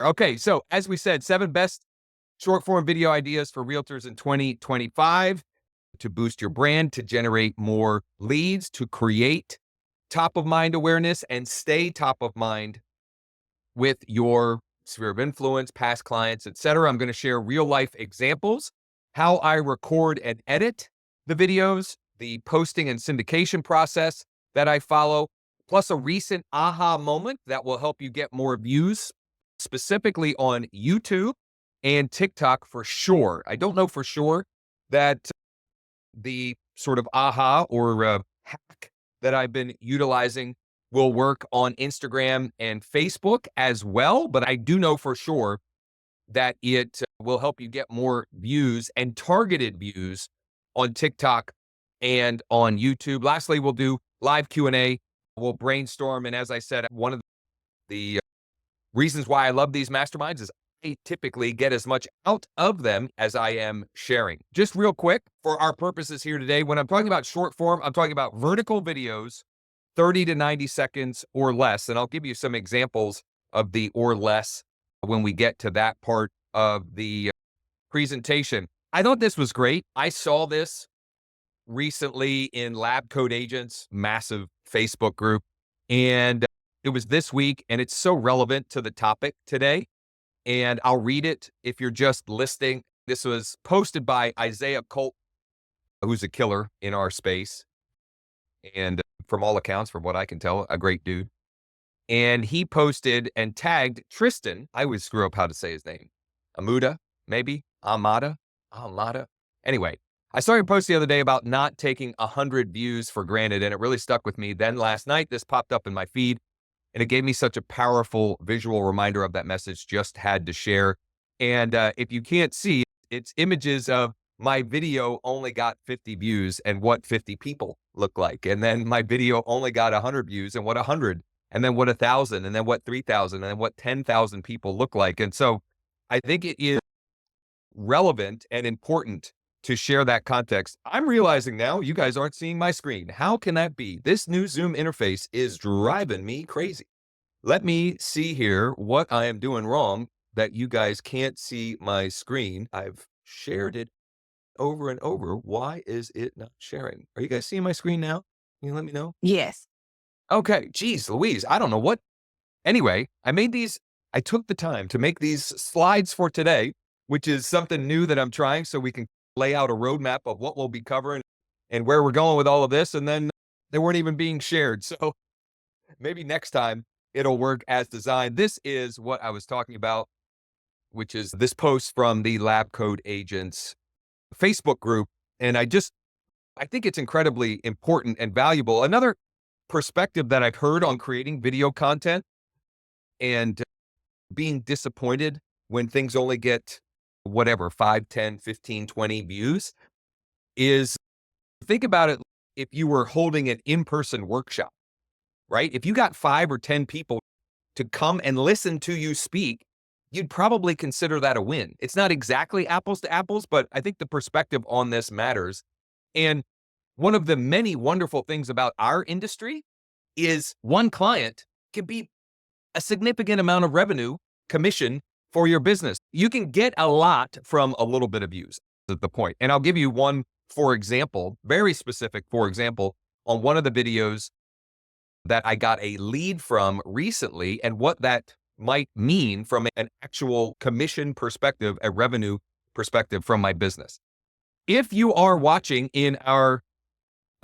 Okay, so as we said, 7 best short form video ideas for realtors in 2025 to boost your brand, to generate more leads, to create top of mind awareness and stay top of mind with your sphere of influence, past clients, etc. I'm going to share real life examples, how I record and edit the videos, the posting and syndication process that I follow, plus a recent aha moment that will help you get more views, specifically on YouTube and TikTok for sure. I don't know for sure that the sort of aha or hack that I've been utilizing will work on Instagram and Facebook as well, but I do know for sure that it will help you get more views and targeted views on TikTok and on YouTube. Lastly, we'll do live Q&A. We'll brainstorm, and as I said, one of the reasons why I love these masterminds is I typically get as much out of them as I am sharing. Just real quick, for our purposes here today, when I'm talking about short form, I'm talking about vertical videos, 30 to 90 seconds or less. And I'll give you some examples of the or less when we get to that part of the presentation. I thought this was great. I saw this recently in Lab Code Agents, massive Facebook group, and it was this week, and it's so relevant to the topic today. And I'll read it if you're just listening. This was posted by Isaiah Colt, who's a killer in our space. And from all accounts, from what I can tell, a great dude. And he posted and tagged Tristan. I always screw up how to say his name. Amuda, maybe? Amada. Anyway, I saw your post the other day about not taking 100 views for granted, and it really stuck with me. Then last night, this popped up in my feed, and it gave me such a powerful visual reminder of that message. Just had to share. And if you can't see, it's images of my video only got 50 views and what 50 people look like. And then my video only got 100 views and what 100, and then what 1,000, and then what 3,000, and then what 10,000 people look like. And so I think it is relevant and important to share that context. I'm realizing now you guys aren't seeing my screen. How can that be? This new Zoom interface is driving me crazy. Let me see here what I am doing wrong that you guys can't see my screen. I've shared it over and over. Why is it not sharing? Are you guys seeing my screen now? Can you let me know? Yes. Okay. Geez, Louise, I don't know what. Anyway, I took the time to make these slides for today, which is something new that I'm trying so we can lay out a roadmap of what we'll be covering and where we're going with all of this. And then they weren't even being shared. So maybe next time it'll work as designed. This is what I was talking about, which is this post from the Lab Code Agents Facebook group. And I think it's incredibly important and valuable. Another perspective that I've heard on creating video content and being disappointed when things only get whatever, 5, 10, 15, 20 views is think about it. If you were holding an in-person workshop, right? If you got 5 or 10 people to come and listen to you speak, you'd probably consider that a win. It's not exactly apples to apples, but I think the perspective on this matters. And one of the many wonderful things about our industry is one client can be a significant amount of revenue commission for your business. You can get a lot from a little bit of views, is the point. And I'll give you one, for example, very specific, for example, on one of the videos that I got a lead from recently and what that might mean from an actual commission perspective, a revenue perspective from my business. If you are watching in our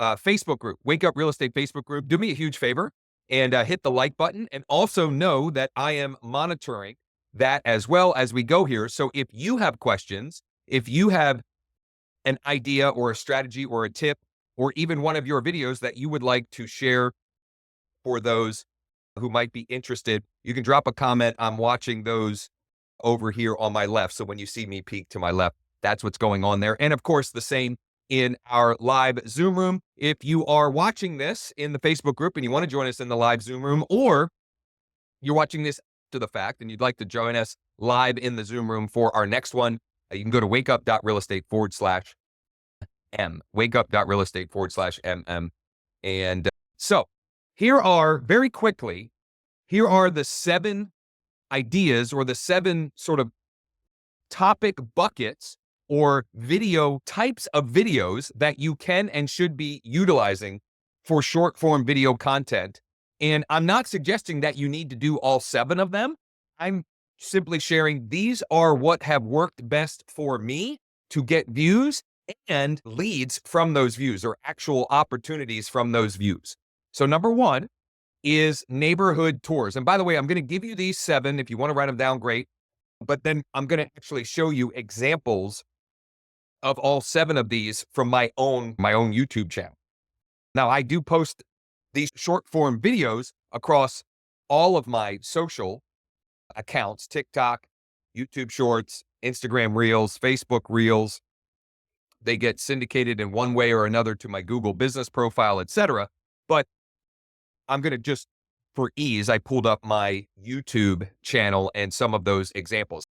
Facebook group, Wake Up Real Estate Facebook group, do me a huge favor and hit the like button, and also know that I am monitoring that as well as we go here. So if you have questions, if you have an idea or a strategy or a tip, or even one of your videos that you would like to share for those who might be interested, you can drop a comment. I'm watching those over here on my left. So when you see me peek to my left, that's what's going on there. And of course, the same in our live Zoom room. If you are watching this in the Facebook group and you want to join us in the live Zoom room, or you're watching this after the fact and you'd like to join us live in the Zoom room for our next one, you can go to wakeup.realestate/M, wakeup.realestate/MM. And so here are, very quickly, here are the 7 ideas or the 7 sort of topic buckets or video types of videos that you can and should be utilizing for short form video content. And I'm not suggesting that you need to do all 7 of them. I'm simply sharing these are what have worked best for me to get views and leads from those views or actual opportunities from those views. So number 1 is neighborhood tours. And by the way, I'm going to give you these 7. If you want to write them down, great. But then I'm going to actually show you examples of all 7 of these from my own YouTube channel. Now, I do post these short form videos across all of my social accounts, TikTok, YouTube Shorts, Instagram Reels, Facebook Reels. They get syndicated in one way or another to my Google business profile, etc. But I'm going to just, for ease, I pulled up my YouTube channel and some of those examples.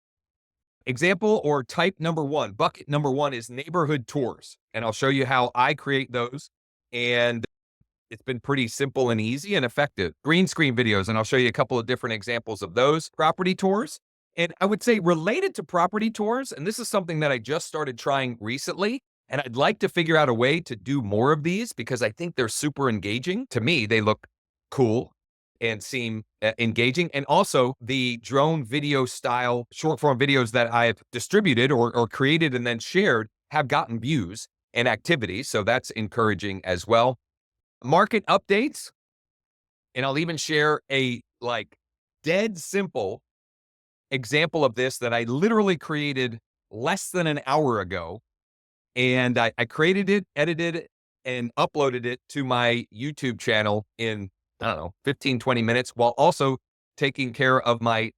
Example or type number 1, bucket number 1 is neighborhood tours. And I'll show you how I create those. And it's been pretty simple and easy and effective. Green screen videos, and I'll show you a couple of different examples of those. Property tours. And I would say related to property tours, and this is something that I just started trying recently, and I'd like to figure out a way to do more of these because I think they're super engaging. To me, they look cool and seem engaging. And also the drone video style short form videos that I've distributed or created and then shared have gotten views and activity. So that's encouraging as well. Market updates. And I'll even share a dead simple example of this that I literally created less than an hour ago. And I created it, edited it, and uploaded it to my YouTube channel in, I don't know, 15, 20 minutes, while also taking care of my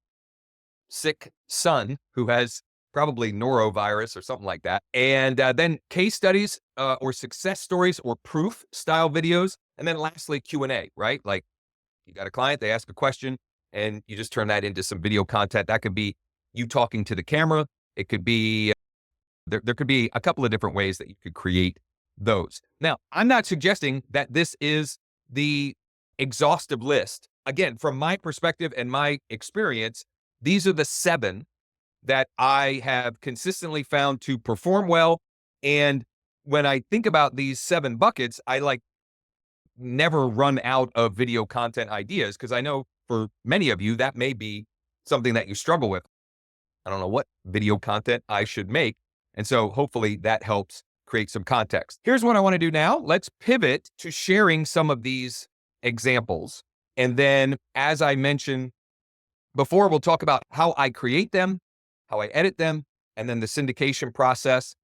sick son who has probably norovirus or something like that. And then case studies or success stories or proof style videos. And then lastly, Q&A, right? Like you got a client, they ask a question and you just turn that into some video content. That could be you talking to the camera. It could be, there could be a couple of different ways that you could create those. Now, I'm not suggesting that this is the exhaustive list. Again, from my perspective and my experience, these are the 7 that I have consistently found to perform well. And when I think about these 7 buckets, I never run out of video content ideas because I know for many of you, that may be something that you struggle with. I don't know what video content I should make. And so hopefully that helps create some context. Here's what I want to do now. Let's pivot to sharing some of these examples. And then, as I mentioned before, we'll talk about how I create them, how I edit them, and then the syndication process,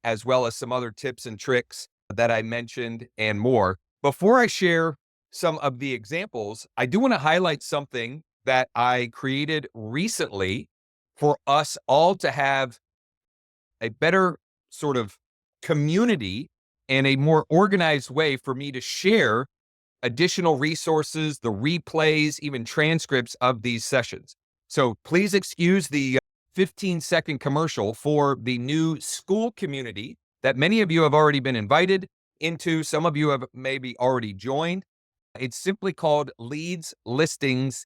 as well as some other tips and tricks that I mentioned and more. Before I share some of the examples, I do want to highlight something that I created recently for us all to have a better sort of community and a more organized way for me to share additional resources, the replays, even transcripts of these sessions. So please excuse the 15-second commercial for the new school community that many of you have already been invited into. Some of you have maybe already joined. It's simply called Leads, Listings,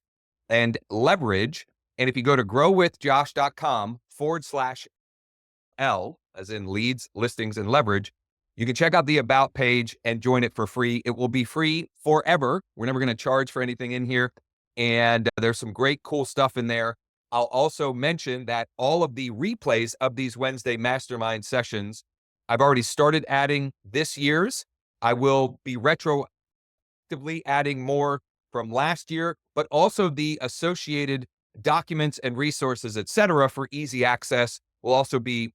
and Leverage. And if you go to growwithjosh.com/L, as in leads, listings, and leverage, you can check out the About page and join it for free. It will be free forever. We're never going to charge for anything in here. And there's some great, cool stuff in there. I'll also mention that all of the replays of these Wednesday mastermind sessions, I've already started adding this year's. I will be retroactively adding more from last year, but also the associated documents and resources, etc., for easy access. We'll also be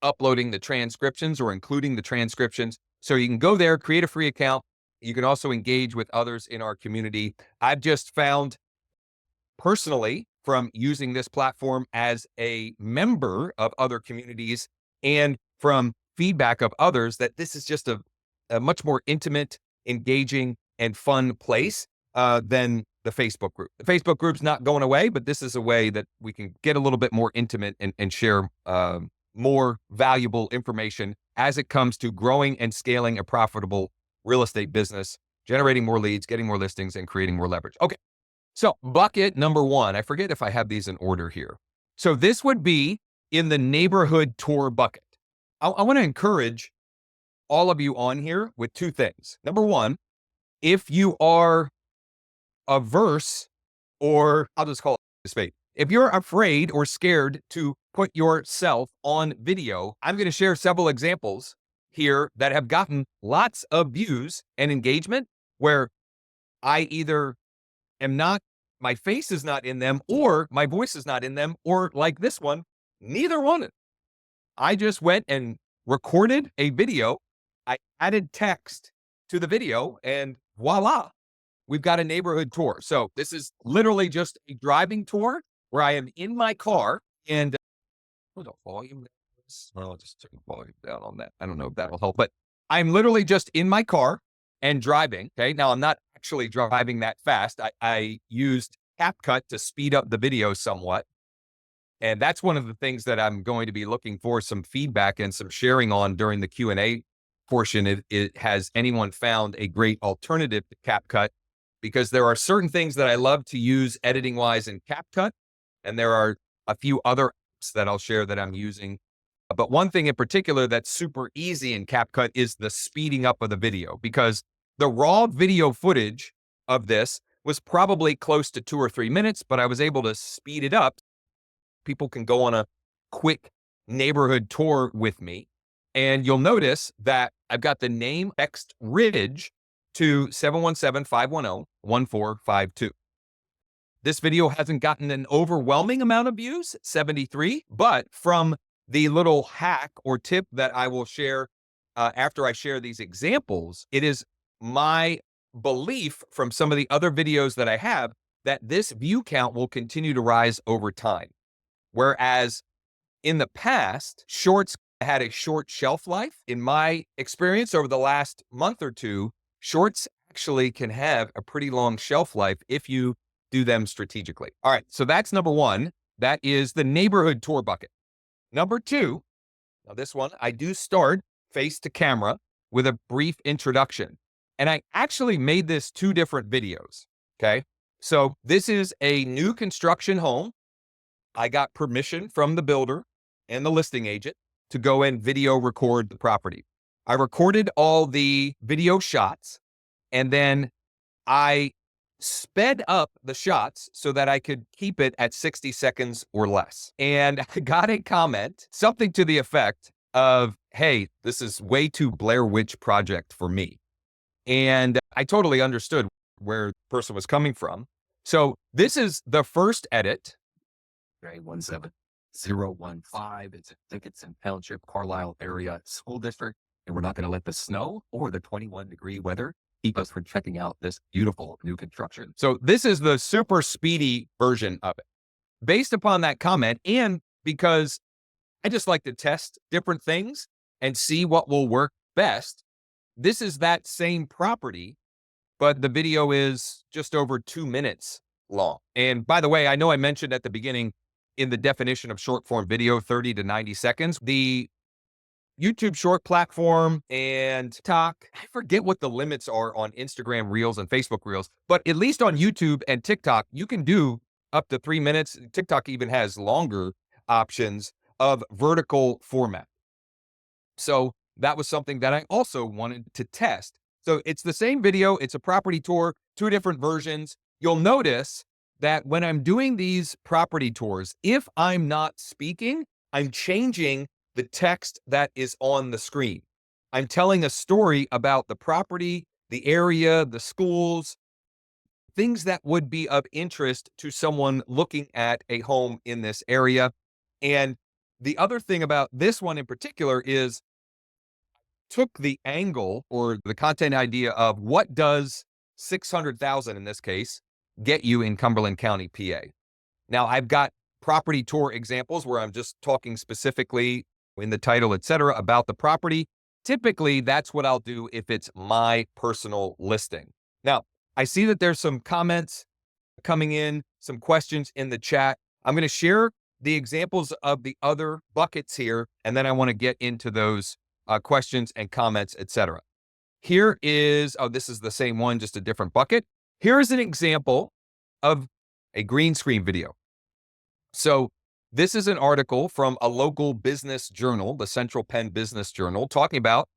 uploading the transcriptions or including the transcriptions. So you can go there, create a free account. You can also engage with others in our community. I've just found personally from using this platform as a member of other communities and from feedback of others that this is just a much more intimate, engaging, and fun place than the Facebook group. The Facebook group's not going away, but this is a way that we can get a little bit more intimate and share more valuable information as it comes to growing and scaling a profitable real estate business, generating more leads, getting more listings, and creating more leverage. Okay. So bucket number one, I forget if I have these in order here. So this would be in the neighborhood tour bucket. I want to encourage all of you on here with two things. Number one, if you are averse, or I'll just call it this way, if you're afraid or scared to put yourself on video, I'm going to share several examples here that have gotten lots of views and engagement where I either am not, my face is not in them, or my voice is not in them, or like this one, neither one. I just went and recorded a video. I added text to the video, and voila, we've got a neighborhood tour. So this is literally just a driving tour where I am in my car and the volume. Well, I'll just turn the volume down on that. I don't know if that'll help, but I'm literally just in my car and driving. Okay. Now I'm not actually driving that fast. I used CapCut to speed up the video somewhat. And that's one of the things that I'm going to be looking for some feedback and some sharing on during the Q&A portion. Has anyone found a great alternative to CapCut? Because there are certain things that I love to use editing wise in CapCut. And there are a few other apps that I'll share that I'm using. But one thing in particular that's super easy in CapCut is the speeding up of the video, because the raw video footage of this was probably close to 2 or 3 minutes, but I was able to speed it up. People can go on a quick neighborhood tour with me. And you'll notice that I've got the name text Ridge to 717-510-1452. This video hasn't gotten an overwhelming amount of views, 73, but from the little hack or tip that I will share after I share these examples, it is my belief from some of the other videos that I have that this view count will continue to rise over time. Whereas in the past, shorts had a short shelf life. In my experience over the last month or two, shorts actually can have a pretty long shelf life if you do them strategically. All right, so that's number one. That is the neighborhood tour bucket. Number two, now this one, I do start face to camera with a brief introduction. And I actually made this 2 different videos, okay? So this is a new construction home. I got permission from the builder and the listing agent to go and video record the property. I recorded all the video shots, and then I sped up the shots so that I could keep it at 60 seconds or less. And I got a comment, something to the effect of, hey, this is way too Blair Witch Project for me. And I totally understood where the person was coming from. So this is the first edit. 17015. I think it's in Township, Carlisle area school district. And we're not going to let the snow or the 21-degree weather keep us from checking out this beautiful new construction. So this is the super speedy version of it. Based upon that comment, and because I just like to test different things and see what will work best, this is that same property, but the video is just over 2 minutes long. And by the way, I know I mentioned at the beginning in the definition of short form video, 30 to 90 seconds, the YouTube short platform and TikTok, I forget what the limits are on Instagram Reels and Facebook Reels, but at least on YouTube and TikTok, you can do up to 3 minutes. TikTok even has longer options of vertical format. So that was something that I also wanted to test. So it's the same video. It's a property tour, 2 different versions. You'll notice that when I'm doing these property tours, if I'm not speaking, I'm changing the text that is on the screen. I'm telling a story about the property, the area, the schools, things that would be of interest to someone looking at a home in this area. And the other thing about this one in particular is took the angle or the content idea of what does 600,000 in this case get you in Cumberland County, PA. Now I've got property tour examples where I'm just talking specifically in the title, etc., about the property. Typically, that's what I'll do if it's my personal listing. Now, I see that there's some comments coming in, some questions in the chat. I'm going to share the examples of the other buckets here, and then I want to get into those questions and comments, etc. Here is, oh, this is the same one, just a different bucket. Here is an example of a green screen video. So this is an article from a local business journal, the Central Penn Business Journal, talking about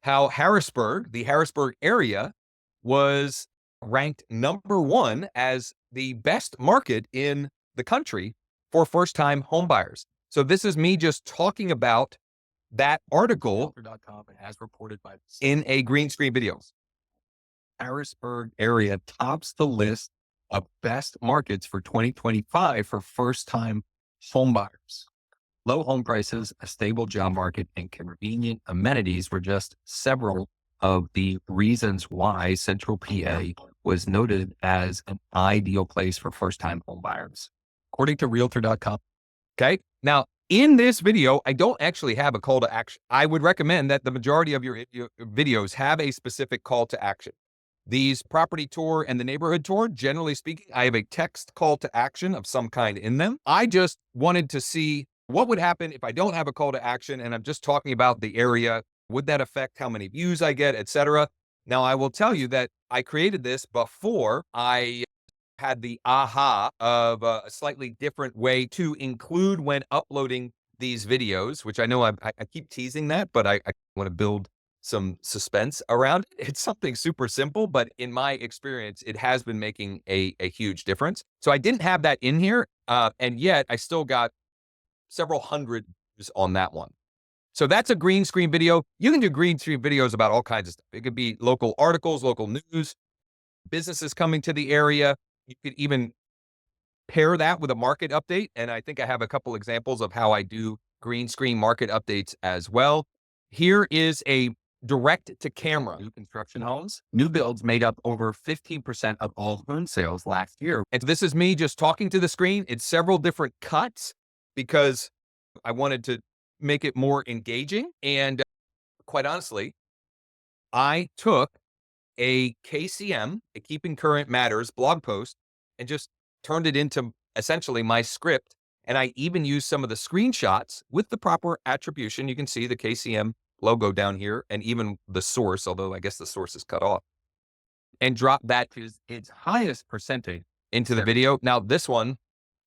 how Harrisburg, the Harrisburg area, was ranked #1 as the best market in the country for first-time homebuyers. So this is me just talking about that article as reported by in a green screen video. Harrisburg area tops the list of best markets for 2025 for first-time homebuyers. Low home prices, a stable job market, and convenient amenities were just several of the reasons why Central PA was noted as an ideal place for first-time homebuyers, according to Realtor.com. Okay. Now, in this video, I don't actually have a call to action. I would recommend that the majority of your videos have a specific call to action. These property tour and the neighborhood tour, generally speaking, I have a text call to action of some kind in them. I just wanted to see what would happen if I don't have a call to action and I'm just talking about the area. Would that affect how many views I get, etc.? Now, I will tell you that I created this before I had the aha of a slightly different way to include when uploading these videos, which I know I keep teasing that, but I want to build some suspense around it. It's something super simple, but in my experience, it has been making a huge difference. So I didn't have that in here, and yet I still got several hundred views on that one. So that's a green screen video. You can do green screen videos about all kinds of stuff. It could be local articles, local news, businesses coming to the area. You could even pair that with a market update. And I think I have a couple examples of how I do green screen market updates as well. Here is a direct to camera. New construction homes, new builds made up over 15% of all home sales last year. And this is me just talking to the screen. It's several different cuts because I wanted to make it more engaging. And quite honestly, I took a KCM, a Keeping Current Matters blog post, and just turned it into essentially my script. And I even used some of the screenshots with the proper attribution. You can see the KCM logo down here and even the source, although I guess the source is cut off, and drop that to its highest percentage into the video. Now, this one,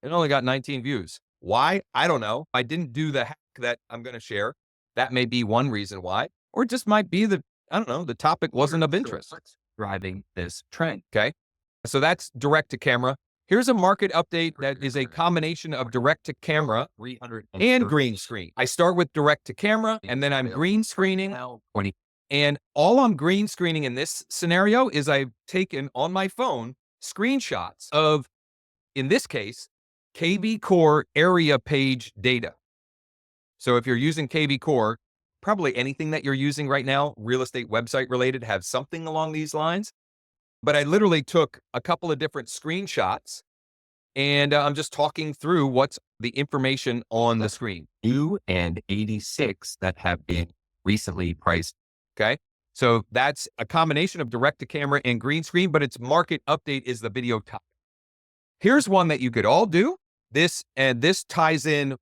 it only got 19 views. Why? I don't know. I didn't do the hack that I'm going to share. That may be one reason why, or it just might be that, I don't know, the topic wasn't of interest. Driving this trend. Okay. So that's direct to camera. Here's a market update that is a combination of direct to camera and green screen. I start with direct to camera and then I'm green screening. And all I'm green screening in this scenario is I've taken on my phone screenshots of, in this case, KV Core area page data. So if you're using KV Core, probably anything that you're using right now, real estate website related, have something along these lines. But I literally took a couple of different screenshots and I'm just talking through what's the information on the screen. New and 86 that have been recently priced. Okay. So that's a combination of direct to camera and green screen, but its market update is the video topic. Here's one that you could all do. This ties in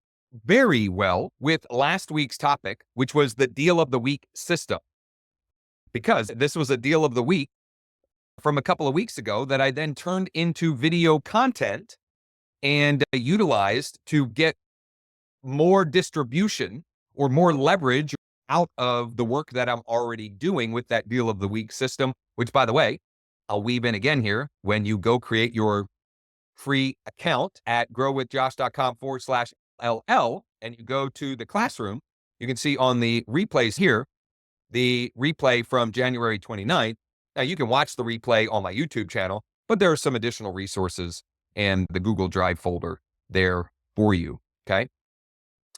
very well with last week's topic, which was the deal of the week system. Because this was a deal of the week from a couple of weeks ago that I then turned into video content and utilized to get more distribution or more leverage out of the work that I'm already doing with that deal of the week system, which, by the way, I'll weave in again here. When you go create your free account at growwithjosh.com/LL and you go to the classroom, you can see on the replays here, the replay from January 29th. Now, you can watch the replay on my YouTube channel, but there are some additional resources and the Google Drive folder there for you, okay?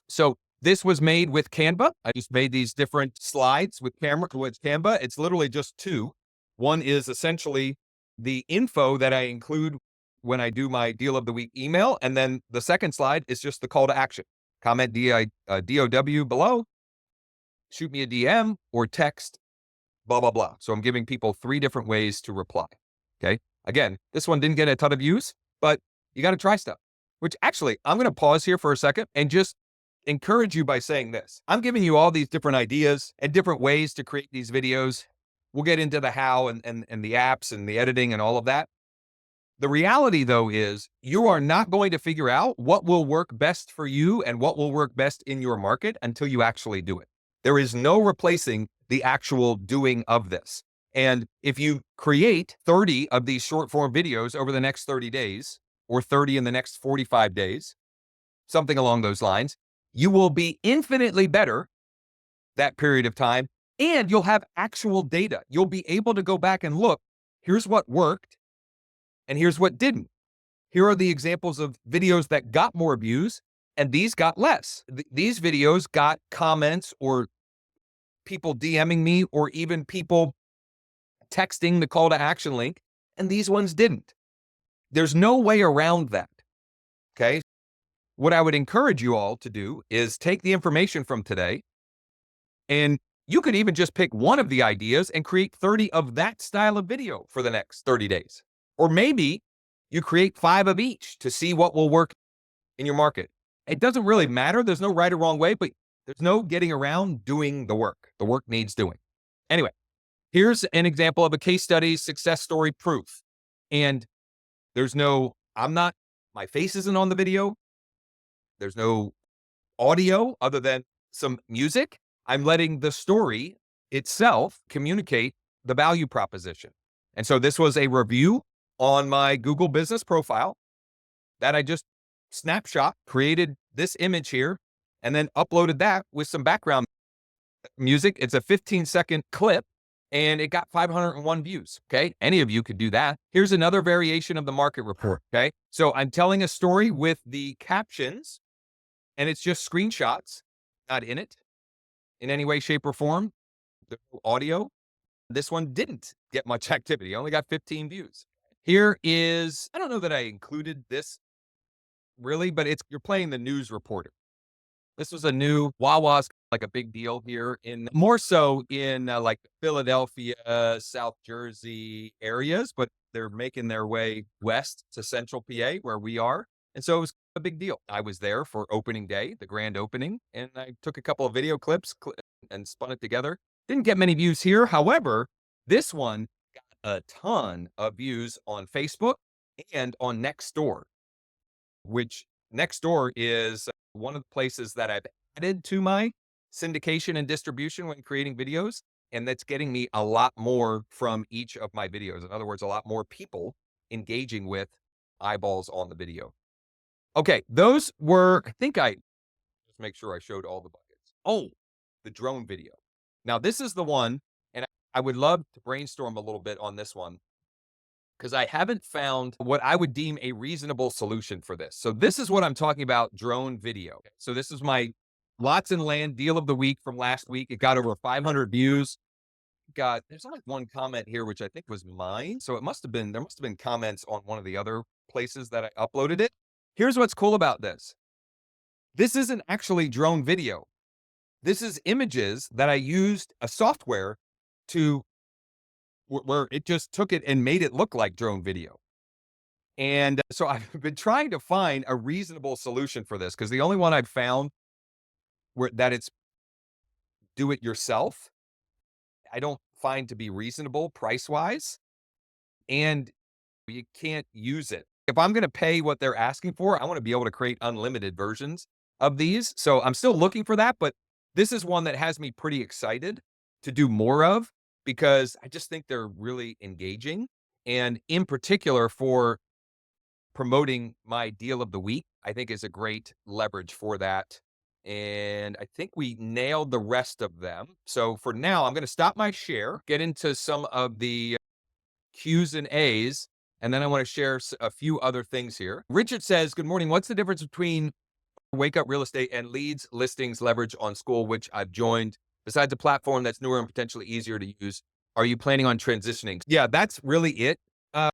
So this was made with Canva. I just made these different slides with Canva. It's literally just two. One is essentially the info that I include when I do my deal of the week email. And then the second slide is just the call to action. Comment DOW below, shoot me a DM or text blah, blah, blah. So I'm giving people 3 different ways to reply. Okay. Again, this one didn't get a ton of views, but you got to try stuff, which actually I'm going to pause here for a second and just encourage you by saying this. I'm giving you all these different ideas and different ways to create these videos. We'll get into the how and the apps and the editing and all of that. The reality, though, is you are not going to figure out what will work best for you and what will work best in your market until you actually do it. There is no replacing the actual doing of this. And if you create 30 of these short form videos over the next 30 days or 30 in the next 45 days, something along those lines, you will be infinitely better that period of time, and you'll have actual data. You'll be able to go back and look, here's what worked and here's what didn't. Here are the examples of videos that got more views and these got less. These videos got comments or people DMing me or even people texting the call to action link, and these ones didn't. There's no way around that. Okay. What I would encourage you all to do is take the information from today, and you could even just pick one of the ideas and create 30 of that style of video for the next 30 days. Or maybe you create 5 of each to see what will work in your market. It doesn't really matter. There's no right or wrong way, but there's no getting around doing the work. The work needs doing. Anyway, here's an example of a case study success story proof. And there's no, my face isn't on the video. There's no audio other than some music. I'm letting the story itself communicate the value proposition. And so this was a review on my Google business profile that I just snapshot, created this image here, and then uploaded that with some background music. It's a 15-second clip and it got 501 views. Okay. Any of you could do that. Here's another variation of the market report. Okay. So I'm telling a story with the captions and it's just screenshots, not in it in any way, shape, or form. There's no audio. This one didn't get much activity. I only got 15 views. Here is, I don't know that I included this really, but you're playing the news reporter. This was a new Wawa's, like a big deal here in more so in like Philadelphia, South Jersey areas, but they're making their way west to central PA where we are. And so it was a big deal. I was there for opening day, the grand opening, and I took a couple of video clips and spun it together. Didn't get many views here. However, this one got a ton of views on Facebook and on Nextdoor, which Nextdoor is one of the places that I've added to my syndication and distribution when creating videos. And that's getting me a lot more from each of my videos. In other words, a lot more people engaging with eyeballs on the video. Okay, those were, I think I just make sure I showed all the buckets. Oh, the drone video. Now this is the one, and I would love to brainstorm a little bit on this one because I haven't found what I would deem a reasonable solution for this. So this is what I'm talking about, drone video. So this is my lots and land deal of the week from last week. It got over 500 views. There's only one comment here, which I think was mine. So there must have been comments on one of the other places that I uploaded it. Here's what's cool about this. This isn't actually drone video. This is images that I used a software to where it just took it and made it look like drone video. And so I've been trying to find a reasonable solution for this because the only one I've found that it's do it yourself, I don't find to be reasonable price wise, and you can't use it. If I'm going to pay what they're asking for, I want to be able to create unlimited versions of these. So I'm still looking for that, but this is one that has me pretty excited to do more of because I just think they're really engaging. And in particular for promoting my deal of the week, I think is a great leverage for that. And I think we nailed the rest of them. So for now, I'm going to stop my share, get into some of the Q's and A's, and then I want to share a few other things here. Richard says, good morning. What's the difference between Wake Up Real Estate and leads, listings, leverage on School, which I've joined? Besides a platform that's newer and potentially easier to use, are you planning on transitioning? Yeah, that's really it.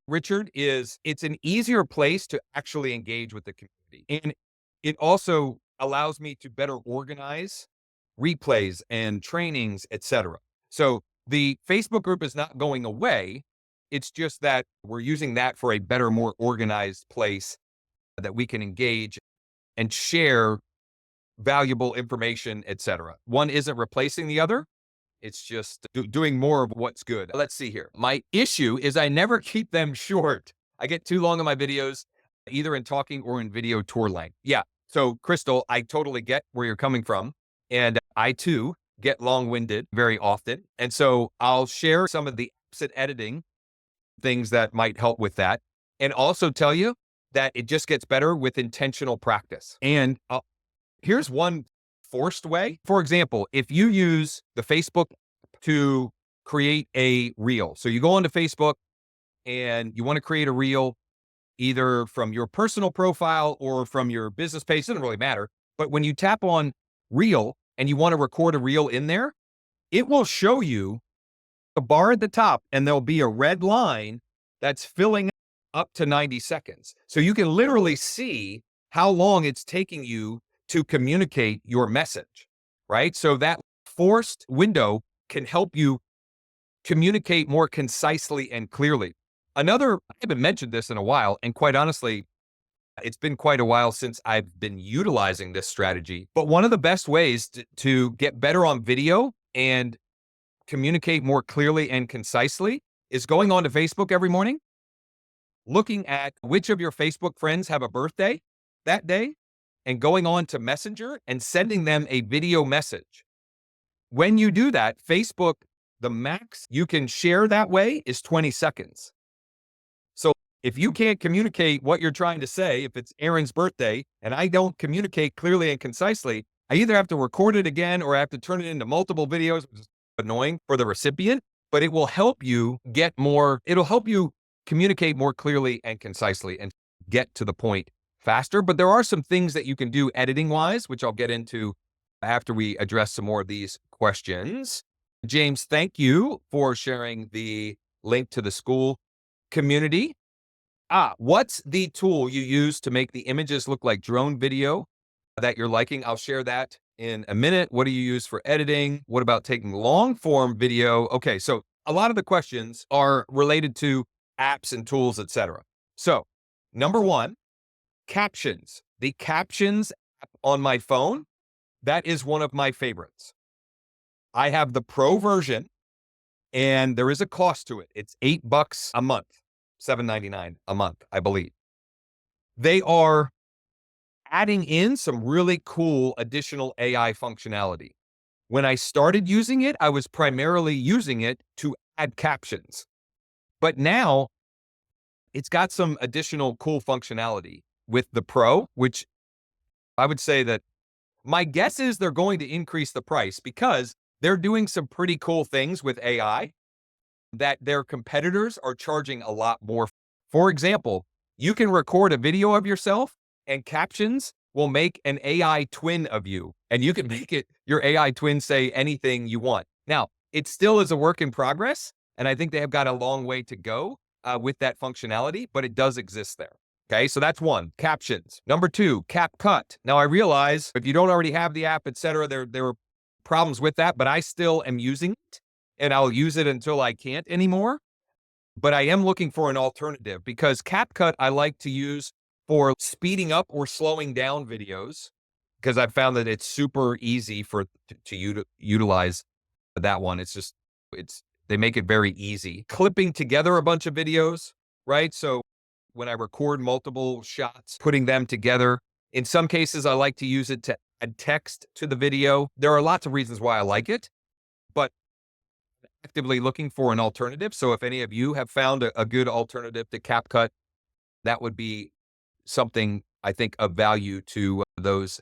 Richard, it's an easier place to actually engage with the community. And it also allows me to better organize replays and trainings, etc. So the Facebook group is not going away. It's just that we're using that for a better, more organized place that we can engage and share valuable information, etc. One isn't replacing the other. It's just doing more of what's good. Let's see here. My issue is I never keep them short. I get too long in my videos, either in talking or in video tour length. Yeah. So, Crystal, I totally get where you're coming from. And I too get long winded very often. And so I'll share some of the apps and editing things that might help with that. And also tell you that it just gets better with intentional practice. And here's one forced way. For example, if you use the Facebook to create a reel, so you go onto Facebook and you want to create a reel either from your personal profile or from your business page, it doesn't really matter. But when you tap on reel and you want to record a reel in there, it will show you a bar at the top and there'll be a red line that's filling up to 90 seconds. So you can literally see how long it's taking you to communicate your message, right? So that forced window can help you communicate more concisely and clearly. Another, I haven't mentioned this in a while, and quite honestly, it's been quite a while since I've been utilizing this strategy, but one of the best ways to get better on video and communicate more clearly and concisely is going on to Facebook every morning, looking at which of your Facebook friends have a birthday that day, and going on to Messenger and sending them a video message. When you do that, Facebook, the max you can share that way is 20 seconds. So if you can't communicate what you're trying to say, if it's Aaron's birthday and I don't communicate clearly and concisely, I either have to record it again or I have to turn it into multiple videos, which is annoying for the recipient, but it will help you it'll help you communicate more clearly and concisely and get to the point faster. But there are some things that you can do editing wise, which I'll get into after we address some more of these questions. James, thank you for sharing the link to the school community. What's the tool you use to make the images look like drone video that you're liking? I'll share that in a minute. What do you use for editing? What about taking long form video? Okay, so a lot of the questions are related to apps and tools, etc. So, number one, Captions. The Captions app on my phone, that is one of my favorites. I have the pro version and there is a cost to it. It's $8 a month, $7.99 a month, I believe. They are adding in some really cool additional AI functionality. When I started using it, I was primarily using it to add captions. But now it's got some additional cool functionality with the Pro, which I would say that my guess is they're going to increase the price because they're doing some pretty cool things with AI that their competitors are charging a lot more. For example, you can record a video of yourself and Captions will make an AI twin of you, and you can make your AI twin say anything you want. Now, it still is a work in progress, and I think they have got a long way to go with that functionality, but it does exist there. Okay, so that's one, Captions. Number two, CapCut. Now, I realize if you don't already have the app, etc., there are problems with that, but I still am using it, and I'll use it until I can't anymore. But I am looking for an alternative because CapCut I like to use for speeding up or slowing down videos because I've found that it's super easy to utilize that one. They make it very easy. Clipping together a bunch of videos, right? So when I record multiple shots, putting them together. In some cases, I like to use it to add text to the video. There are lots of reasons why I like it, but actively looking for an alternative. So if any of you have found a good alternative to CapCut, that would be something I think of value to those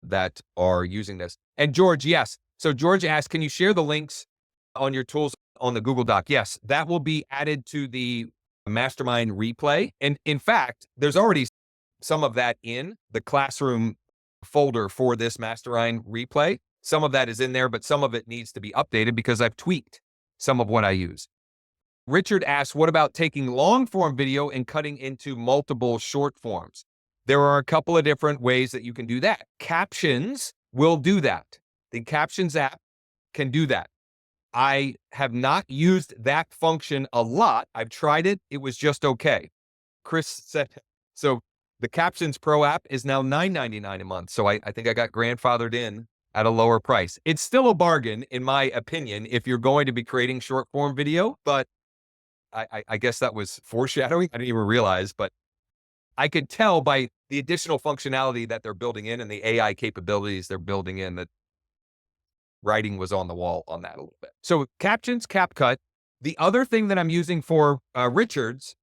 that are using this. And George, yes. So George asked, can you share the links on your tools on the Google Doc? Yes, that will be added to the mastermind replay. And in fact, there's already some of that in the classroom folder for this mastermind replay. Some of that is in there, but some of it needs to be updated because I've tweaked some of what I use. Richard asks, what about taking long form video and cutting into multiple short forms? There are a couple of different ways that you can do that. Captions will do that. The Captions app can do that. I have not used that function a lot. I've tried it. It was just okay. Chris said, so the Captions Pro app is now $9.99 a month. So I think I got grandfathered in at a lower price. It's still a bargain, in my opinion, if you're going to be creating short form video, but I guess that was foreshadowing. I didn't even realize, but I could tell by the additional functionality that they're building in and the AI capabilities they're building in that writing was on the wall on that a little bit. So Captions, CapCut. The other thing that I'm using for Richard's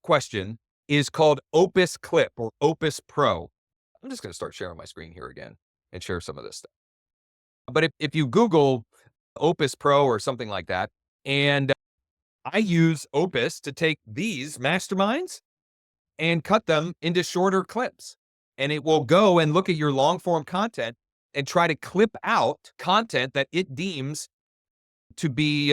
question is called Opus Clip or Opus Pro. I'm just going to start sharing my screen here again and share some of this stuff. But if you Google Opus Pro or something like that, and I use Opus to take these masterminds and cut them into shorter clips. And it will go and look at your long form content and try to clip out content that it deems to be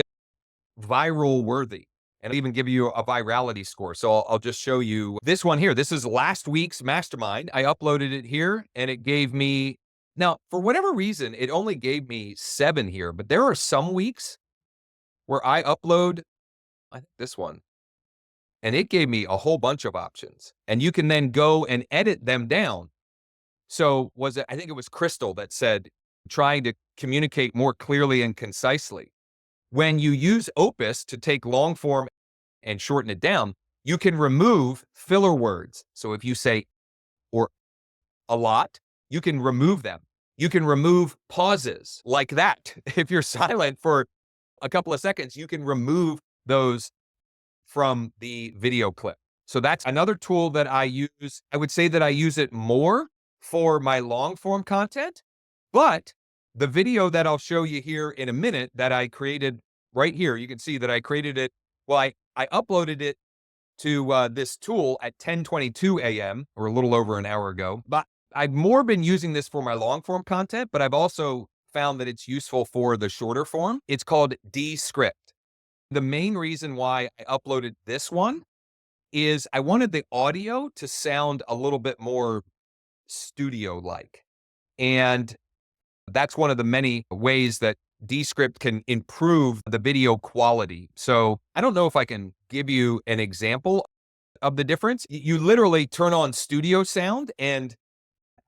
viral worthy and even give you a virality score. So I'll just show you this one here. This is last week's mastermind. I uploaded it here and it gave me, now for whatever reason, it only gave me 7 here, but there are some weeks where I upload, I think this one, and it gave me a whole bunch of options and you can then go and edit them down. So was it, I think it was Crystal that said, trying to communicate more clearly and concisely. When you use Opus to take long form and shorten it down, you can remove filler words. So if you say, or a lot, you can remove them. You can remove pauses like that. If you're silent for a couple of seconds, you can remove those from the video clip. So that's another tool that I use. I would say that I use it more for my long form content, but the video that I'll show you here in a minute that I created right here, you can see that I created it. Well, I uploaded it to this tool at 10:22 a.m. or a little over an hour ago, but I've more been using this for my long form content, but I've also found that it's useful for the shorter form. It's called Descript. The main reason why I uploaded this one is I wanted the audio to sound a little bit more studio-like. And that's one of the many ways that Descript can improve the video quality. So I don't know if I can give you an example of the difference. You literally turn on studio sound, and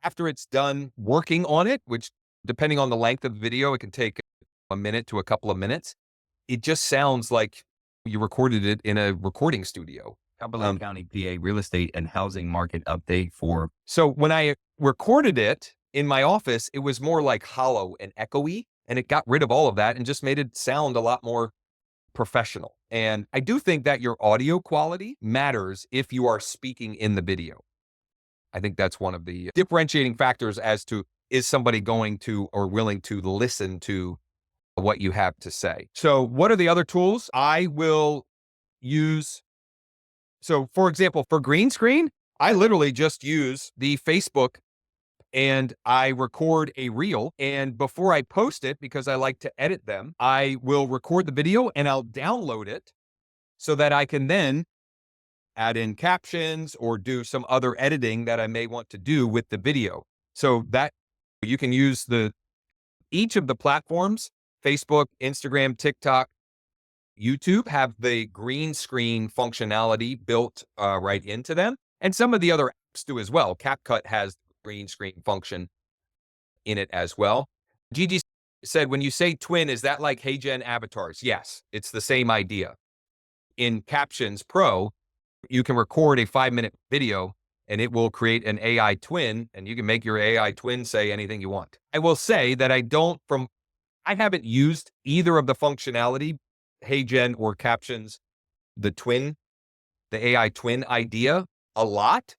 after it's done working on it, which depending on the length of the video, it can take a minute to a couple of minutes. It just sounds like you recorded it in a recording studio. Cumberland County, PA real estate and housing market update for. So when I recorded it in my office, it was more like hollow and echoey, and it got rid of all of that and just made it sound a lot more professional. And I do think that your audio quality matters if you are speaking in the video. I think that's one of the differentiating factors as to is somebody going to or willing to listen to what you have to say. So what are the other tools I will use? So for example, for green screen, I literally just use the Facebook and I record a reel. And before I post it, because I like to edit them, I will record the video and I'll download it so that I can then add in captions or do some other editing that I may want to do with the video. So that you can use each of the platforms, Facebook, Instagram, TikTok, YouTube, have the green screen functionality built right into them. And some of the other apps do as well. CapCut has green screen function in it as well. Gigi said, when you say twin, is that like HeyGen avatars? Yes, it's the same idea. In Captions Pro, you can record a 5-minute video and it will create an AI twin, and you can make your AI twin say anything you want. I will say that I haven't used either of the functionality, HeyGen or Captions, the AI twin idea a lot,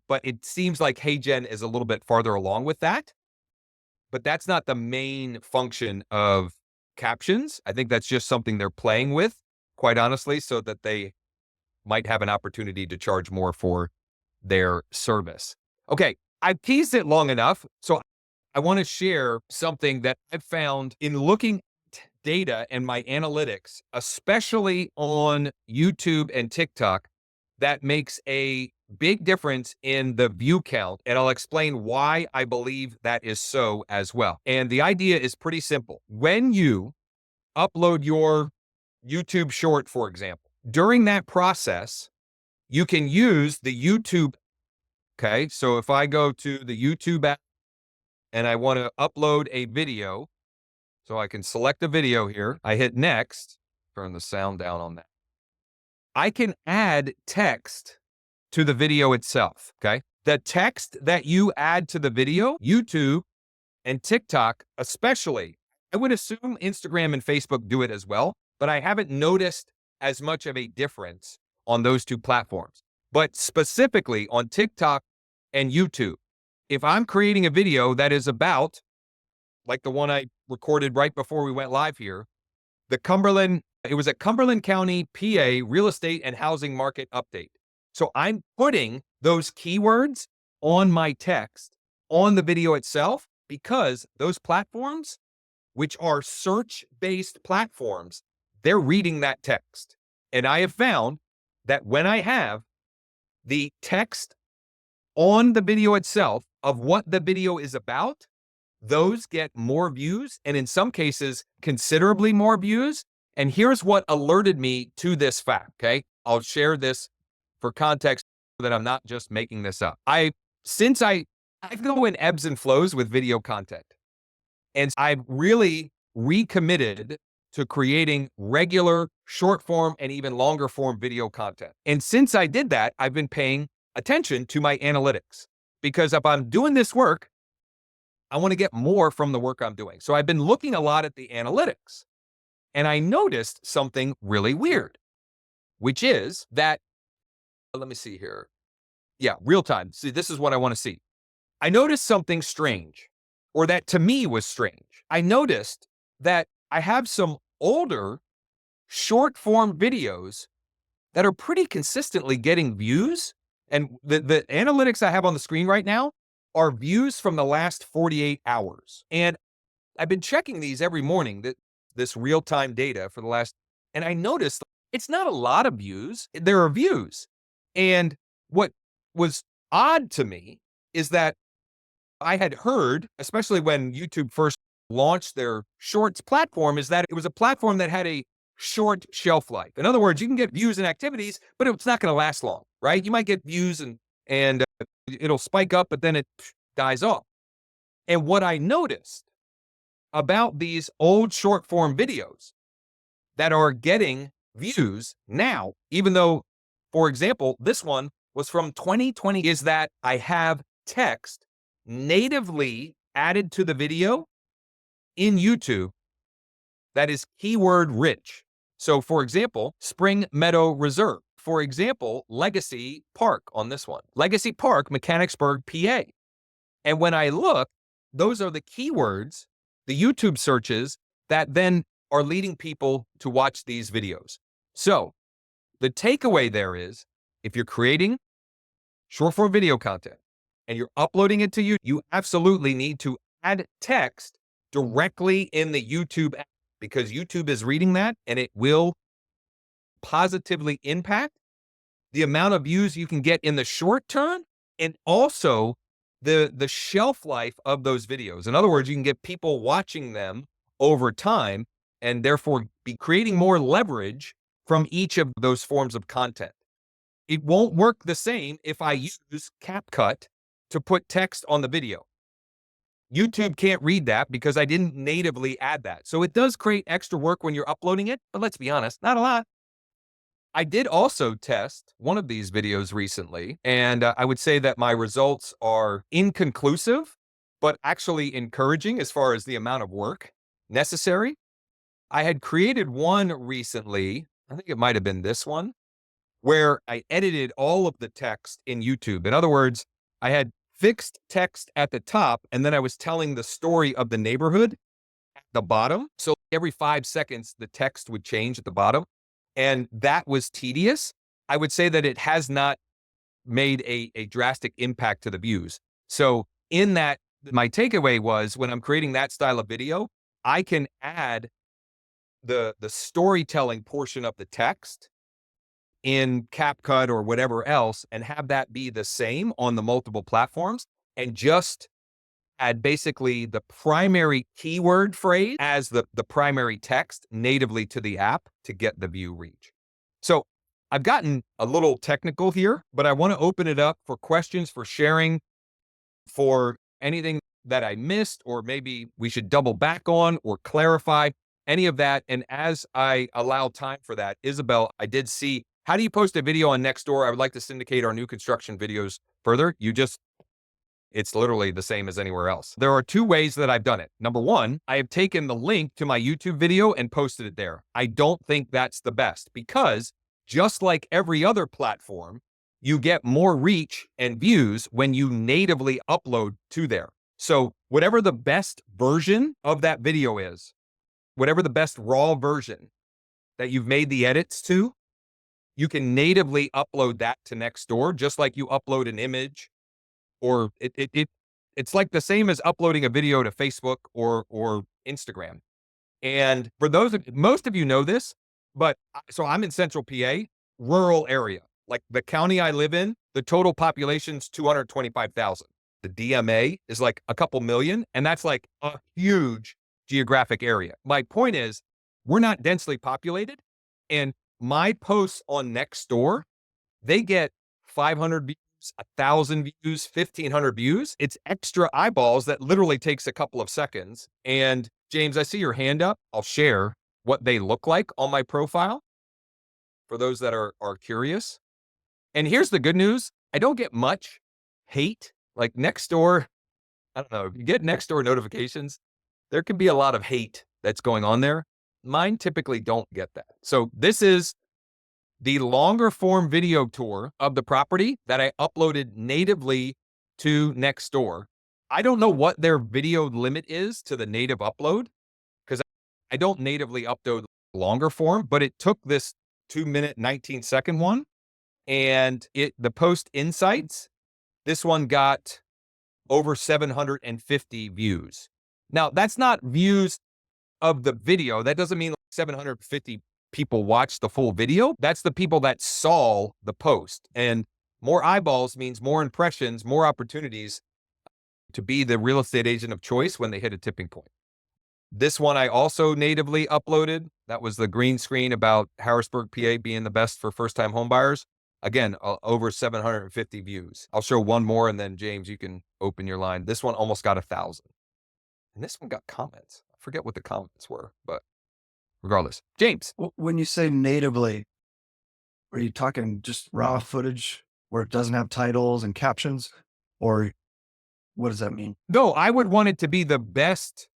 but it seems like HeyGen is a little bit farther along with that. But that's not the main function of Captions. I think that's just something they're playing with, quite honestly, so that they might have an opportunity to charge more for their service. Okay, I've teased it long enough, so I want to share something that I've found in looking at data and my analytics, especially on YouTube and TikTok, that makes a big difference in the view count. And I'll explain why I believe that is so as well. And the idea is pretty simple. When you upload your YouTube short, for example, during that process, you can use the YouTube. Okay, so if I go to the YouTube app and I want to upload a video, so I can select a video here, I hit next, turn the sound down on that. I can add text to the video itself, okay? The text that you add to the video, YouTube and TikTok especially, I would assume Instagram and Facebook do it as well, but I haven't noticed as much of a difference on those two platforms. But specifically on TikTok and YouTube, if I'm creating a video that is about, like the one I recorded right before we went live here, it was a Cumberland County, PA real estate and housing market update. So I'm putting those keywords on my text on the video itself because those platforms, which are search-based platforms, they're reading that text. And I have found that when I have the text on the video itself of what the video is about, those get more views, and in some cases, considerably more views. And here's what alerted me to this fact, okay? I'll share this for context so that I'm not just making this up. I go in ebbs and flows with video content, and I've really recommitted to creating regular short form and even longer form video content. And since I did that, I've been paying attention to my analytics because if I'm doing this work, I want to get more from the work I'm doing. So I've been looking a lot at the analytics, and I noticed something really weird, which is that, let me see here. Yeah, real time. See, this is what I want to see. I noticed something strange, or that to me was strange. I noticed that I have some older short form videos that are pretty consistently getting views. And the analytics I have on the screen right now are views from the last 48 hours. And I've been checking these every morning, this real-time data for the last, and I noticed it's not a lot of views. There are views. And what was odd to me is that I had heard, especially when YouTube first launched their shorts platform, is that it was a platform that had a short shelf life. In other words, you can get views and activities, but it's not going to last long, right? You might get views and it'll spike up, but then it dies off. And what I noticed about these old short form videos that are getting views now, even though, for example, this one was from 2020, is that I have text natively added to the video in YouTube that is keyword rich. So for example, Spring Meadow Reserve. For example, Legacy Park on this one. Legacy Park, Mechanicsburg, PA. And when I look, those are the keywords, the YouTube searches that then are leading people to watch these videos. So the takeaway there is, if you're creating short form video content and you're uploading it to YouTube, you absolutely need to add text directly in the YouTube app because YouTube is reading that and it will positively impact the amount of views you can get in the short term and also the shelf life of those videos. In other words, you can get people watching them over time and therefore be creating more leverage from each of those forms of content. It won't work the same if I use CapCut to put text on the video. YouTube can't read that because I didn't natively add that. So it does create extra work when you're uploading it, but let's be honest, not a lot. I did also test one of these videos recently, and I would say that my results are inconclusive, but actually encouraging as far as the amount of work necessary. I had created one recently, I think it might have been this one, where I edited all of the text in YouTube. In other words, I had fixed text at the top, and then I was telling the story of the neighborhood at the bottom. So every 5 seconds, the text would change at the bottom. And that was tedious. I would say that it has not made a drastic impact to the views. So in that, my takeaway was when I'm creating that style of video, I can add the storytelling portion of the text in CapCut or whatever else and have that be the same on the multiple platforms and just add basically the primary keyword phrase as the primary text natively to the app to get the view reach. So I've gotten a little technical here, but I want to open it up for questions, for sharing, for anything that I missed, or maybe we should double back on or clarify any of that. And as I allow time for that, Isabel, I did see How do you post a video on Nextdoor? I would like to syndicate our new construction videos further. It's literally the same as anywhere else. There are two ways that I've done it. Number one, I have taken the link to my YouTube video and posted it there. I don't think that's the best because just like every other platform, you get more reach and views when you natively upload to there. So whatever the best version of that video is, whatever the best raw version that you've made the edits to, you can natively upload that to Nextdoor, just like you upload an image, or it's like the same as uploading a video to Facebook or Instagram. And for most of you know this, but so I'm in Central PA, rural area. Like the county I live in, the total population's 225,000. The DMA is like a couple million, and that's like a huge geographic area. My point is, we're not densely populated, and my posts on Nextdoor, they get 500 views, 1,000 views, 1,500 views. It's extra eyeballs that literally takes a couple of seconds. And James, I see your hand up. I'll share what they look like on my profile for those that are curious. And here's the good news. I don't get much hate. Like Nextdoor, I don't know, if you get Nextdoor notifications, there can be a lot of hate that's going on there. Mine typically don't get that. So this is the longer form video tour of the property that I uploaded natively to Nextdoor. I don't know what their video limit is to the native upload because I don't natively upload longer form, but it took this 2-minute, 19-second one, and the post insights, this one got over 750 views. Now, that's not views of the video. That doesn't mean 750 people watched the full video. That's the people that saw the post. And more eyeballs means more impressions, more opportunities to be the real estate agent of choice when they hit a tipping point. This one I also natively uploaded. That was the green screen about Harrisburg, PA being the best for first-time homebuyers. Again, over 750 views. I'll show one more, and then James, you can open your line. This one almost got 1,000. And this one got comments. I forget what the comments were, but regardless. James. When you say natively, are you talking just raw footage where it doesn't have titles and captions? Or what does that mean? No, I would want it to be the best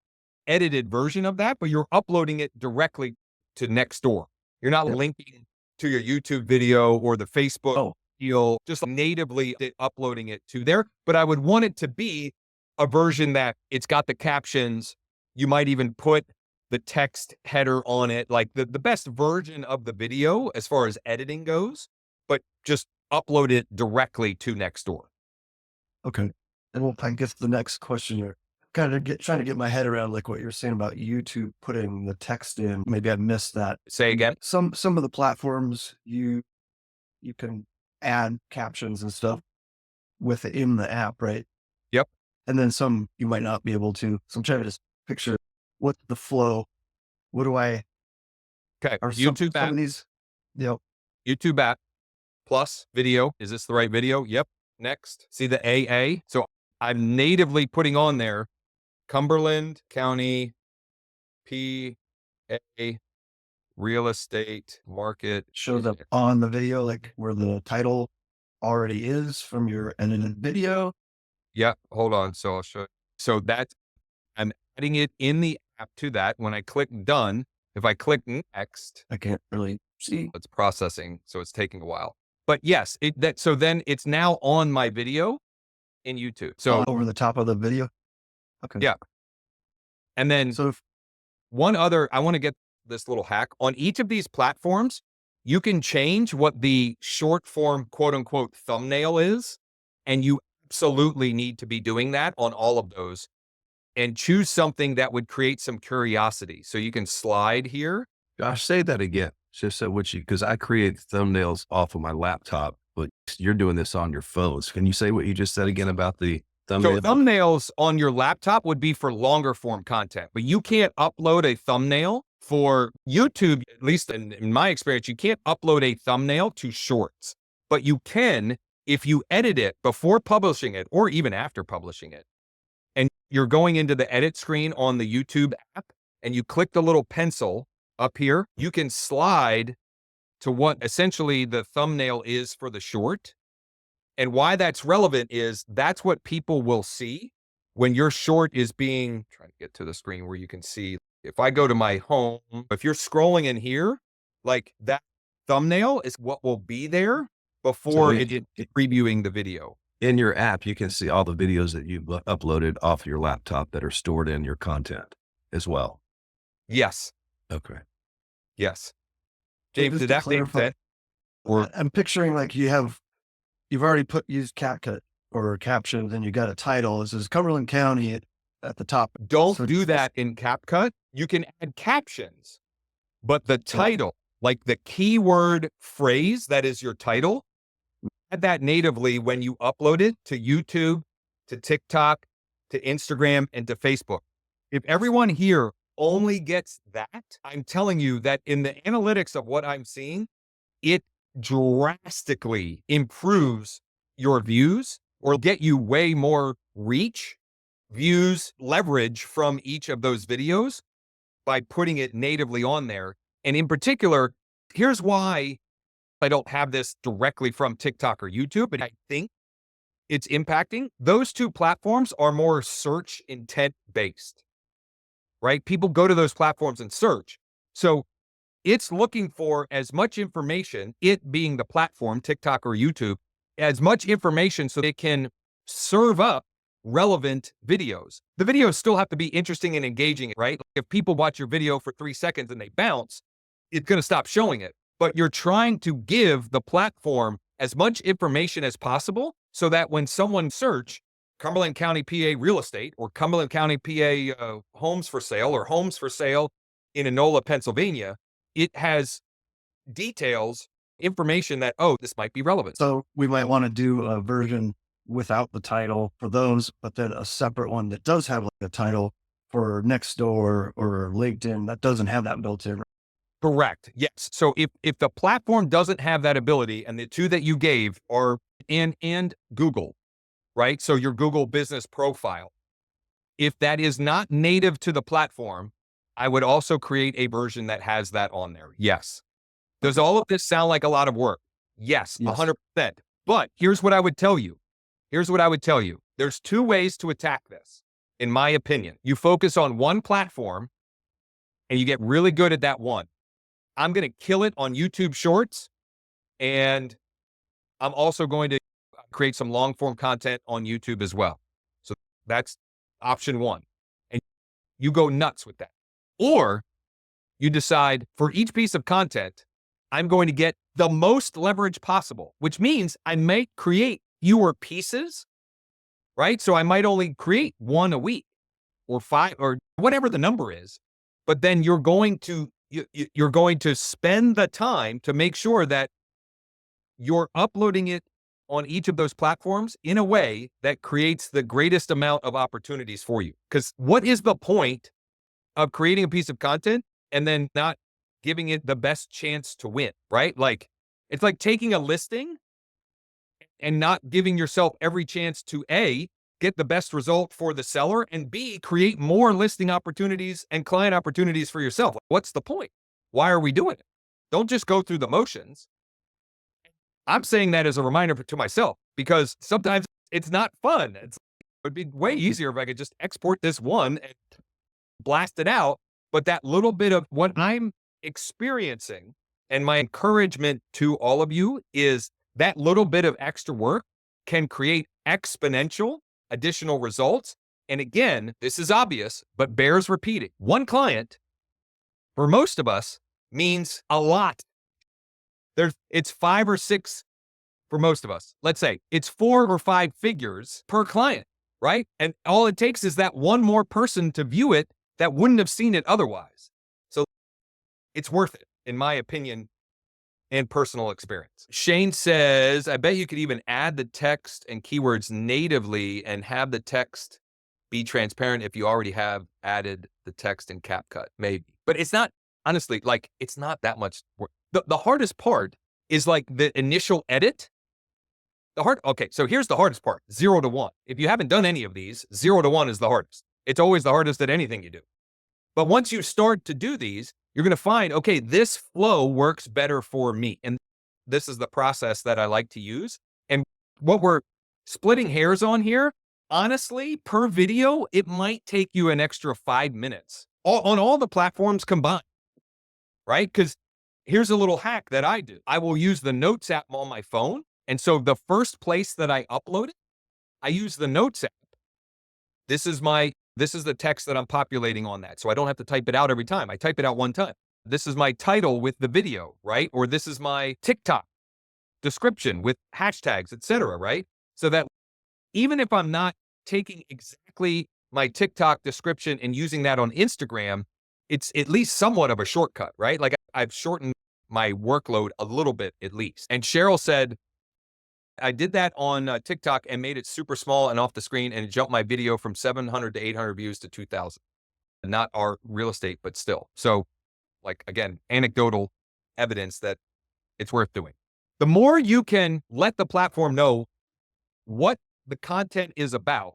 edited version of that, but you're uploading it directly to Nextdoor. You're not linking to your YouTube video or the Facebook deal, just natively uploading it to there. But I would want it to be a version that it's got the captions. You might even put the text header on it, like the best version of the video as far as editing goes, but just upload it directly to Nextdoor. Okay. And we'll get to the next question here. Kind of trying to get my head around like what you're saying about YouTube putting the text in. Maybe I missed that. Say again. Some of the platforms you can add captions and stuff within the app, right? Yep. And then some you might not be able to. So I'm trying to just picture what the flow. What do I? Okay. Are YouTube some of these? Yep. YouTube app plus video. Is this the right video? Yep. Next. See the AA. So I'm natively putting on there Cumberland County PA real estate market. Shows up on the video, like where the title already is from your edited video. Yeah. Hold on. So I'll show you. So I'm adding it in the app to that. When I click done, if I click next, I can't really see. it's processing. So it's taking a while, but yes, so then it's now on my video in YouTube. So Over the top of the video. Okay. Yeah. And then So one other, I want to get this little hack on each of these platforms. You can change what the short form, quote unquote, thumbnail is. And you absolutely need to be doing that on all of those, and choose something that would create some curiosity. So you can slide here. Josh, say that again. Just so because I create thumbnails off of my laptop, but you're doing this on your phones. Can you say what you just said again about the thumbnail? So thumbnails on your laptop would be for longer form content, but you can't upload a thumbnail for YouTube. At least in my experience, you can't upload a thumbnail to shorts, but you can if you edit it before publishing it or even after publishing it. And you're going into the edit screen on the YouTube app and you click the little pencil up here, you can slide to what essentially the thumbnail is for the short. And why that's relevant is that's what people will see when your short is being, trying to get to the screen where you can see, if I go to my home, if you're scrolling in here, like that thumbnail is what will be there before it previewing the video. In your app, you can see all the videos that you've uploaded off your laptop that are stored in your content as well. Yes. Okay. Yes. So James, just did to that make clarify, sense? Or I'm picturing like you've already used CapCut or captions and you got a title. This is Cumberland County at the top. don't So do that in CapCut. You can add captions, but the title, like the keyword phrase that is your title, add that natively when you upload it to YouTube, to TikTok, to Instagram, and to Facebook. If everyone here only gets that, I'm telling you that in the analytics of what I'm seeing, it drastically improves your views or get you way more reach, views, leverage from each of those videos by putting it natively on there. And in particular, here's why I don't have this directly from TikTok or YouTube, but I think it's impacting. Those two platforms are more search intent based, right? People go to those platforms and search. So it's looking for as much information, it being the platform, TikTok or YouTube, as much information so they can serve up relevant videos. The videos still have to be interesting and engaging, right? If people watch your video for 3 seconds and they bounce, it's going to stop showing it. But you're trying to give the platform as much information as possible so that when someone search Cumberland County, PA real estate, or Cumberland County, PA homes for sale, or homes for sale in Enola, Pennsylvania, it has details, information that, oh, this might be relevant. So we might want to do a version without the title for those, but then a separate one that does have like a title for Nextdoor or LinkedIn that doesn't have that built in. Correct. Yes. So if the platform doesn't have that ability, and the two that you gave are and Google, right? So your Google business profile, if that is not native to the platform, I would also create a version that has that on there. Yes. Does all of this sound like a lot of work? Yes, Yes. 100%. But here's what I would tell you. Here's what I would tell you. There's two ways to attack this, in my opinion. You focus on one platform and you get really good at that one. I'm going to kill it on YouTube Shorts, and I'm also going to create some long form content on YouTube as well. So that's option one. And you go nuts with that. Or you decide for each piece of content, I'm going to get the most leverage possible, which means I may create fewer pieces, right? So I might only create one a week or 5 or whatever the number is, but then you're going to spend the time to make sure that you're uploading it on each of those platforms in a way that creates the greatest amount of opportunities for you. Because what is the point of creating a piece of content and then not giving it the best chance to win, right? Like, it's like taking a listing and not giving yourself every chance to A, get the best result for the seller, and B, create more listing opportunities and client opportunities for yourself. What's the point? Why are we doing it? Don't just go through the motions. I'm saying that as a reminder to myself, because sometimes it's not fun. It would be way easier if I could just export this one and blast it out. But that little bit of what I'm experiencing, and my encouragement to all of you, is that little bit of extra work can create exponential additional results. And again, this is obvious, but bears repeating. One client for most of us means a lot. It's 5 or 6 for most of us. Let's say it's 4 or 5 figures per client, right? And all it takes is that one more person to view it that wouldn't have seen it otherwise. So it's worth it, in my opinion and personal experience. Shane says, I bet you could even add the text and keywords natively and have the text be transparent if you already have added the text in CapCut, maybe. But it's not, honestly, like, it's not that much work. The hardest part is like the initial edit. Okay, so here's the hardest part, 0 to 1. If you haven't done any of these, 0 to 1 is the hardest. It's always the hardest at anything you do. But once you start to do these, you're going to find, okay, this flow works better for me. And this is the process that I like to use. And what we're splitting hairs on here, honestly, per video, it might take you an extra 5 minutes on all the platforms combined, right? Because here's a little hack that I do. I will use the Notes app on my phone. And so the first place that I upload it, I use the Notes app. This is the text that I'm populating on that. So I don't have to type it out every time. I type it out one time. This is my title with the video, right? Or this is my TikTok description with hashtags, etc., right? So that even if I'm not taking exactly my TikTok description and using that on Instagram, it's at least somewhat of a shortcut, right? Like I've shortened my workload a little bit at least. And Cheryl said, I did that on TikTok and made it super small and off the screen, and it jumped my video from 700 to 800 views to 2,000. Not our real estate, but still. So, like, again, anecdotal evidence that it's worth doing. The more you can let the platform know what the content is about,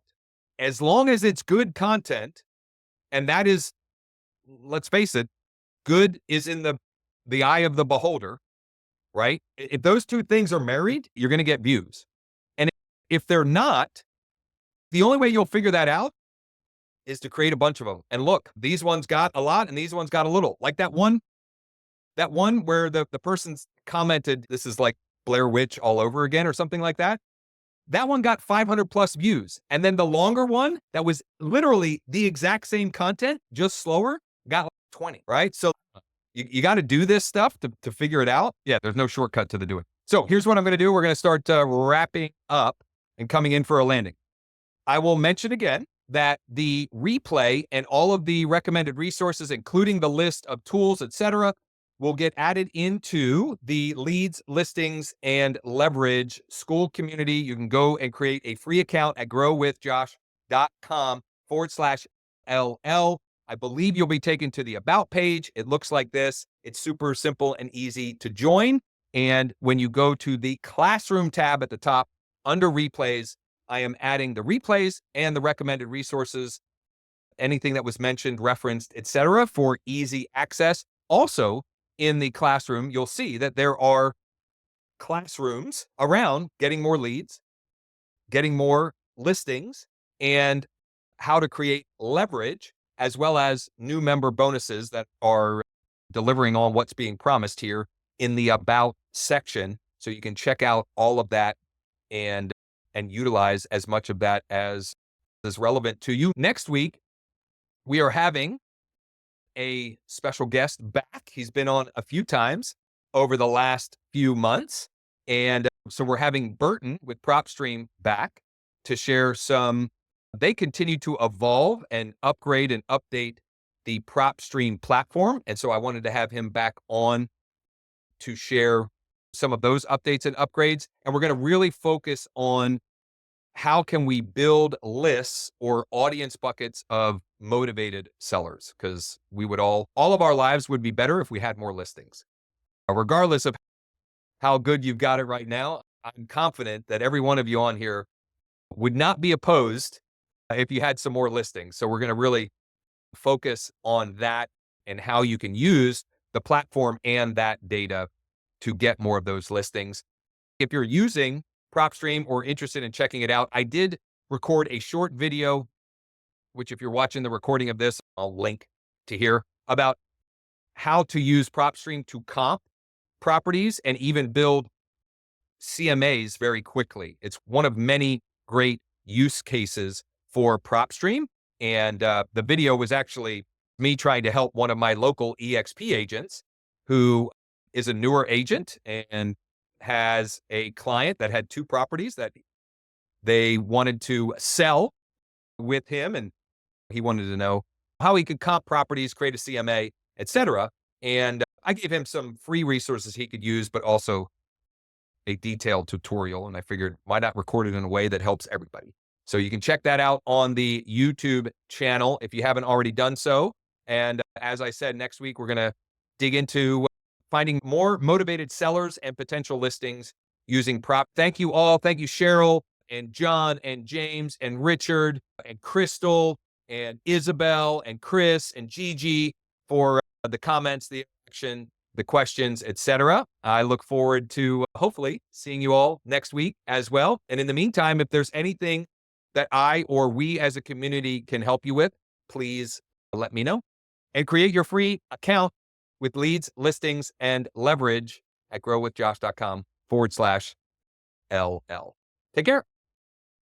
as long as it's good content, and that is, let's face it, good is in the eye of the beholder, right? If those two things are married, you're going to get views. And if they're not, the only way you'll figure that out is to create a bunch of them. And look, these ones got a lot and these ones got a little. Like that one where the person's commented, this is like Blair Witch all over again or something like that. That one got 500 plus views. And then the longer one that was literally the exact same content, just slower, got like 20, right? So you got to do this stuff to figure it out. Yeah, there's no shortcut to the doing. So here's what I'm going to do. We're going to start wrapping up and coming in for a landing. I will mention again that the replay and all of the recommended resources, including the list of tools, etc., will get added into the leads, listings, and leverage school community. You can go and create a free account at growwithjosh.com/LL. I believe you'll be taken to the About page. It looks like this. It's super simple and easy to join. And when you go to the Classroom tab at the top under Replays, I am adding the replays and the recommended resources, anything that was mentioned, referenced, etc., for easy access. Also, in the Classroom, you'll see that there are classrooms around getting more leads, getting more listings, and how to create leverage, as well as new member bonuses that are delivering on what's being promised here in the About section. So you can check out all of that and utilize as much of that as is relevant to you. Next week, we are having a special guest back. He's been on a few times over the last few months. And so we're having Burton with PropStream back to share they continue to evolve and upgrade and update the PropStream platform. And so I wanted to have him back on to share some of those updates and upgrades. And we're going to really focus on how can we build lists or audience buckets of motivated sellers? Because we would all of our lives would be better if we had more listings. Regardless of how good you've got it right now, I'm confident that every one of you on here would not be opposed if you had some more listings. So we're going to really focus on that and how you can use the platform and that data to get more of those listings. If you're using PropStream or interested in checking it out, I did record a short video, which if you're watching the recording of this, I'll link to here, about how to use PropStream to comp properties and even build CMAs very quickly. It's one of many great use cases for PropStream. And the video was actually me trying to help one of my local EXP agents who is a newer agent and has a client that had 2 properties that they wanted to sell with him. And he wanted to know how he could comp properties, create a CMA, etc. And I gave him some free resources he could use, but also a detailed tutorial. And I figured, why not record it in a way that helps everybody? So you can check that out on the YouTube channel if you haven't already done so. And as I said, next week, we're going to dig into finding more motivated sellers and potential listings using prop. Thank you all. Thank you, Cheryl and John and James and Richard and Crystal and Isabel and Chris and Gigi for the comments, the action, the questions, etc. I look forward to hopefully seeing you all next week as well. And in the meantime, if there's anything that I or we as a community can help you with, please let me know. And create your free account with leads, listings, and leverage at growwithjosh.com/LL. Take care.